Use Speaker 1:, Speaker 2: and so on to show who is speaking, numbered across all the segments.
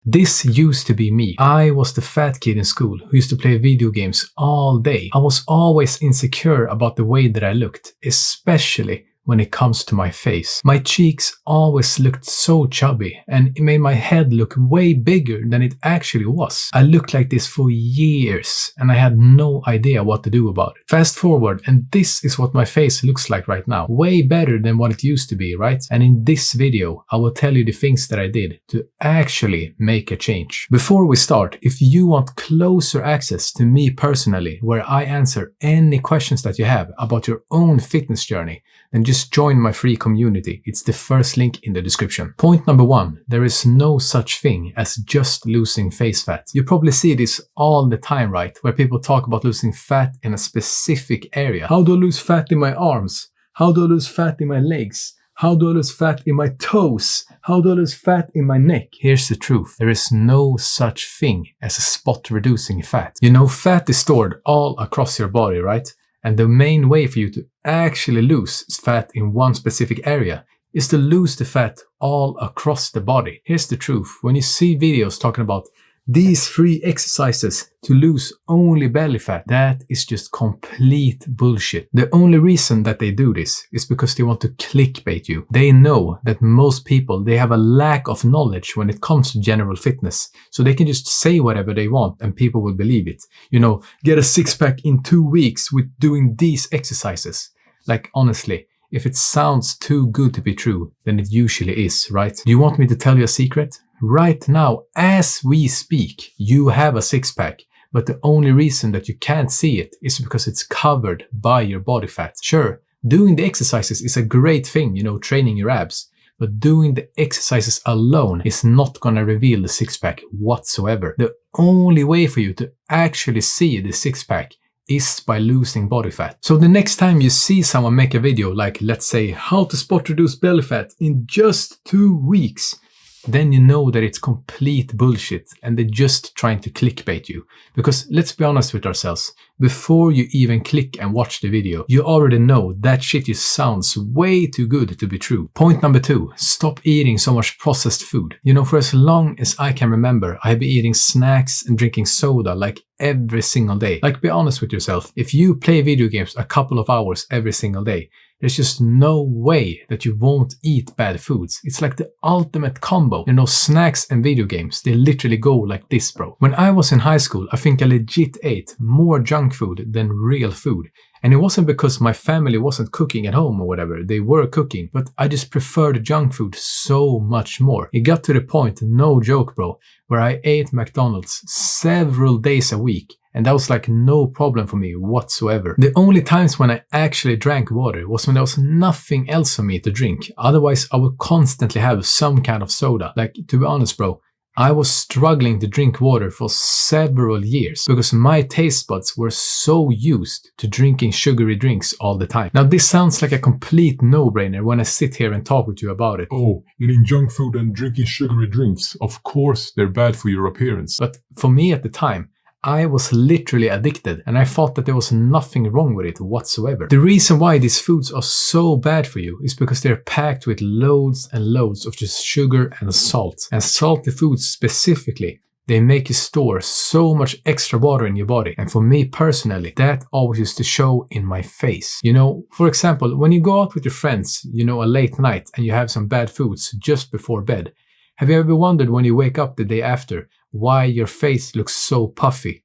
Speaker 1: This used to be me. I was the fat kid in school who used to play video games all day. I was always insecure about the way that I looked, especially when it comes to my face. My cheeks always looked so chubby, and it made my head look way bigger than it actually was. I looked like this for years, and I had no idea what to do about it. Fast forward, and this is what my face looks like right now. Way better than what it used to be, right? And in this video, I will tell you the things that I did to actually make a change. Before we start, if you want closer access to me personally, where I answer any questions that you have about your own fitness journey, then just join my free community. It's the first link in the description. Point number 1. There is no such thing as just losing face fat. You probably see this all the time, right? Where people talk about losing fat in a specific area. How do I lose fat in my arms? How do I lose fat in my legs? How do I lose fat in my toes? How do I lose fat in my neck? Here's the truth. There is no such thing as a spot reducing fat. You know, fat is stored all across your body, right? And the main way for you to actually lose fat in one specific area is to lose the fat all across the body. Here's the truth. When you see videos talking about these 3 exercises to lose only belly fat, that is just complete bullshit. The only reason that they do this is because they want to clickbait you. They know that most people, they have a lack of knowledge when it comes to general fitness. So they can just say whatever they want and people will believe it. You know, get a 6-pack in 2 weeks with doing these exercises. Like, honestly, if it sounds too good to be true, then it usually is, right? Do you want me to tell you a secret? Right now, as we speak, you have a 6-pack, but the only reason that you can't see it is because it's covered by your body fat. Sure, doing the exercises is a great thing, you know, training your abs, but doing the exercises alone is not gonna reveal the 6-pack whatsoever. The only way for you to actually see the 6-pack is by losing body fat. So the next time you see someone make a video like, let's say, how to spot reduce belly fat in just 2 weeks, then you know that it's complete bullshit and they're just trying to clickbait you. Because let's be honest with ourselves, before you even click and watch the video, you already know that shit just sounds way too good to be true. Point number 2, stop eating so much processed food. You know, for as long as I can remember, I've been eating snacks and drinking soda like every single day. Like, be honest with yourself, if you play video games a couple of hours every single day, there's just no way that you won't eat bad foods. It's like the ultimate combo. You know, snacks and video games, they literally go like this, bro. When I was in high school, I think I legit ate more junk food than real food. And it wasn't because my family wasn't cooking at home or whatever. They were cooking, but I just preferred junk food so much more. It got to the point, no joke, bro, where I ate McDonald's several days a week. And that was like no problem for me whatsoever. The only times when I actually drank water was when there was nothing else for me to drink. Otherwise, I would constantly have some kind of soda. Like, to be honest, bro, I was struggling to drink water for several years because my taste buds were so used to drinking sugary drinks all the time. Now, this sounds like a complete no-brainer when I sit here and talk with you about it.
Speaker 2: Oh, eating junk food and drinking sugary drinks, of course they're bad for your appearance.
Speaker 1: But for me at the time, I was literally addicted and I thought that there was nothing wrong with it whatsoever. The reason why these foods are so bad for you is because they're packed with loads and loads of just sugar and salt. And salty foods specifically, they make you store so much extra water in your body. And for me personally, that always used to show in my face. You know, for example, when you go out with your friends, you know, a late night and you have some bad foods just before bed, have you ever wondered when you wake up the day after why your face looks so puffy?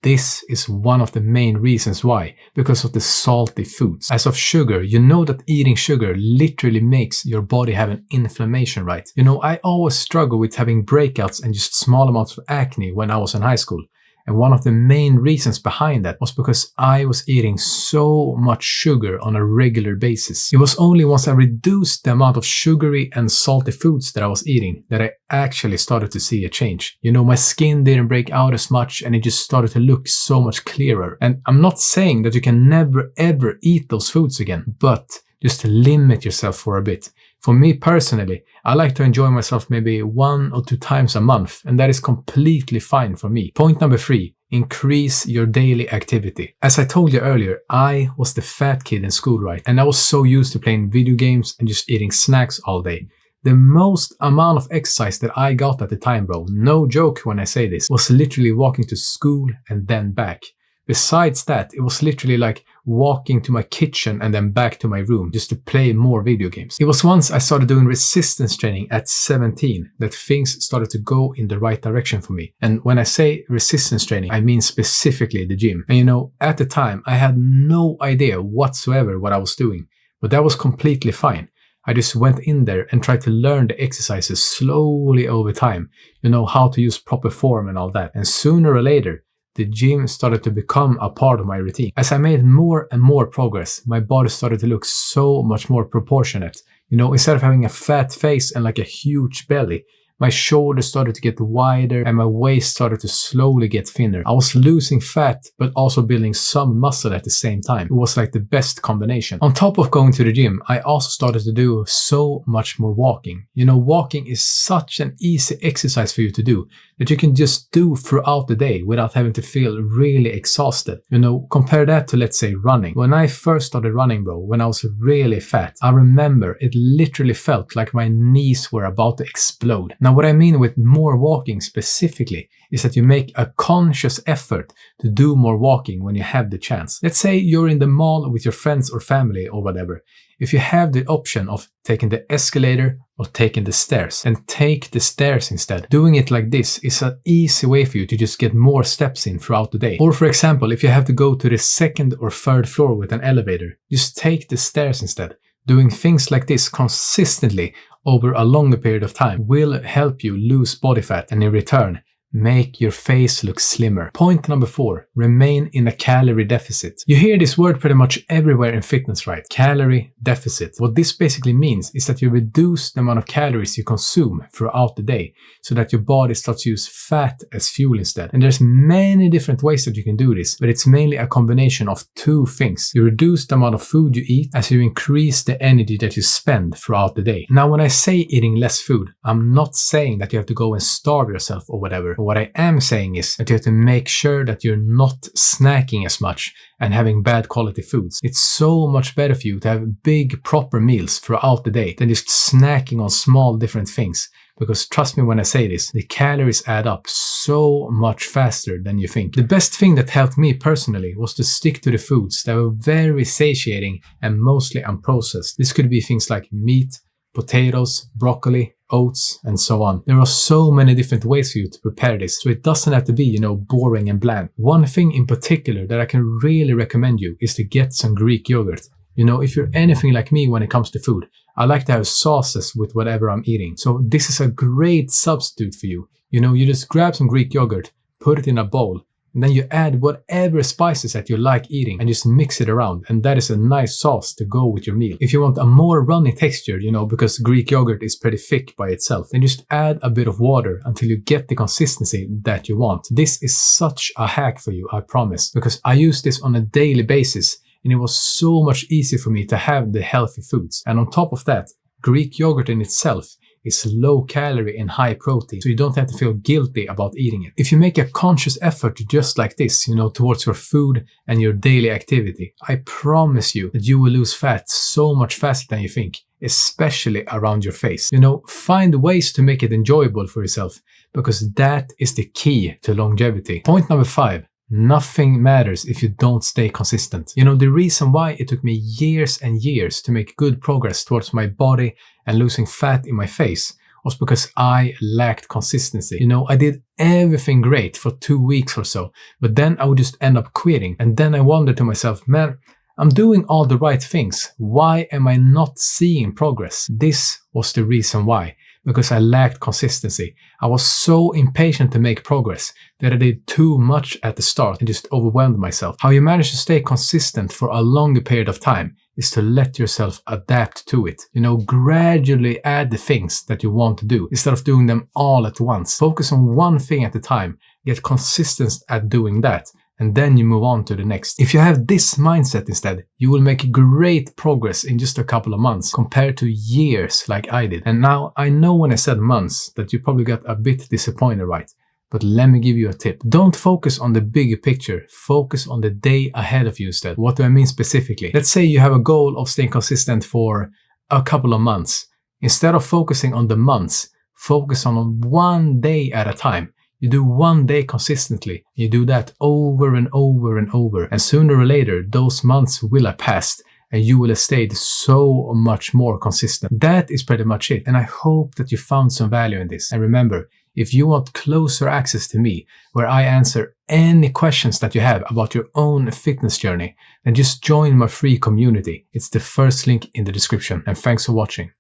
Speaker 1: This is one of the main reasons why, because of the salty foods. As of sugar, you know that eating sugar literally makes your body have an inflammation, right? You know, I always struggle with having breakouts and just small amounts of acne when I was in high school. And one of the main reasons behind that was because I was eating so much sugar on a regular basis. It was only once I reduced the amount of sugary and salty foods that I was eating that I actually started to see a change. You know, my skin didn't break out as much and it just started to look so much clearer. And I'm not saying that you can never ever eat those foods again, but just limit yourself for a bit. For me personally, I like to enjoy myself maybe 1 or 2 times a month, and that is completely fine for me. Point number 3, increase your daily activity. As I told you earlier, I was the fat kid in school, right? And I was so used to playing video games and just eating snacks all day. The most amount of exercise that I got at the time, bro, no joke when I say this, was literally walking to school and then back. Besides that, it was literally like walking to my kitchen and then back to my room just to play more video games. It was once I started doing resistance training at 17 that things started to go in the right direction for me. And when I say resistance training, I mean specifically the gym. And you know, at the time, I had no idea whatsoever what I was doing, but that was completely fine. I just went in there and tried to learn the exercises slowly over time, you know, how to use proper form and all that. And sooner or later, the gym started to become a part of my routine. As I made more and more progress, my body started to look so much more proportionate. You know, instead of having a fat face and like a huge belly, my shoulders started to get wider and my waist started to slowly get thinner. I was losing fat, but also building some muscle at the same time. It was like the best combination. On top of going to the gym, I also started to do so much more walking. You know, walking is such an easy exercise for you to do that you can just do throughout the day without having to feel really exhausted. You know, compare that to, let's say, running. When I first started running, bro, when I was really fat, I remember it literally felt like my knees were about to explode. Now, what I mean with more walking specifically is that you make a conscious effort to do more walking when you have the chance. Let's say you're in the mall with your friends or family or whatever. If you have the option of taking the escalator or taking the stairs, and take the stairs instead. Doing it like this is an easy way for you to just get more steps in throughout the day. Or for example, if you have to go to the second or third floor with an elevator, just take the stairs instead. Doing things like this consistently over a longer period of time will help you lose body fat and in return, make your face look slimmer. Point number 4, remain in a calorie deficit. You hear this word pretty much everywhere in fitness, right? Calorie deficit. What this basically means is that you reduce the amount of calories you consume throughout the day so that your body starts to use fat as fuel instead. And there's many different ways that you can do this, but it's mainly a combination of 2 things. You reduce the amount of food you eat as you increase the energy that you spend throughout the day. Now, when I say eating less food, I'm not saying that you have to go and starve yourself or whatever. But what I am saying is that you have to make sure that you're not snacking as much and having bad quality foods. It's so much better for you to have big proper meals throughout the day than just snacking on small different things. Because trust me when I say this, the calories add up so much faster than you think. The best thing that helped me personally was to stick to the foods that were very satiating and mostly unprocessed. This could be things like meat, potatoes, broccoli, oats, and so on. There are so many different ways for you to prepare this, so it doesn't have to be, you know, boring and bland. One thing in particular that I can really recommend you is to get some Greek yogurt. You know, if you're anything like me when it comes to food, I like to have sauces with whatever I'm eating. So this is a great substitute for you. You know, you just grab some Greek yogurt, put it in a bowl, and then you add whatever spices that you like eating and just mix it around. And that is a nice sauce to go with your meal. If you want a more runny texture, you know, because Greek yogurt is pretty thick by itself, then just add a bit of water until you get the consistency that you want. This is such a hack for you, I promise, because I use this on a daily basis and it was so much easier for me to have the healthy foods. And on top of that, Greek yogurt in itself is low calorie and high protein, so you don't have to feel guilty about eating it. If you make a conscious effort just like this, you know, towards your food and your daily activity, I promise you that you will lose fat so much faster than you think, especially around your face. You know, find ways to make it enjoyable for yourself, because that is the key to longevity. Point number 5. Nothing matters if you don't stay consistent. You know, the reason why it took me years and years to make good progress towards my body and losing fat in my face was because I lacked consistency. You know, I did everything great for 2 weeks or so, but then I would just end up quitting. And then I wondered to myself, man, I'm doing all the right things. Why am I not seeing progress? This was the reason why. Because I lacked consistency. I was so impatient to make progress that I did too much at the start and just overwhelmed myself. How you manage to stay consistent for a longer period of time is to let yourself adapt to it. You know, gradually add the things that you want to do instead of doing them all at once. Focus on one thing at a time. Get consistent at doing that. And then you move on to the next. If you have this mindset instead, you will make great progress in just a couple of months compared to years like I did. And now I know when I said months that you probably got a bit disappointed, right? But let me give you a tip. Don't focus on the bigger picture. Focus on the day ahead of you instead. What do I mean specifically? Let's say you have a goal of staying consistent for a couple of months. Instead of focusing on the months, focus on one day at a time. You do one day consistently. You do that over and over and over. And sooner or later, those months will have passed and you will have stayed so much more consistent. That is pretty much it. And I hope that you found some value in this. And remember, if you want closer access to me, where I answer any questions that you have about your own fitness journey, then just join my free community. It's the first link in the description. And thanks for watching.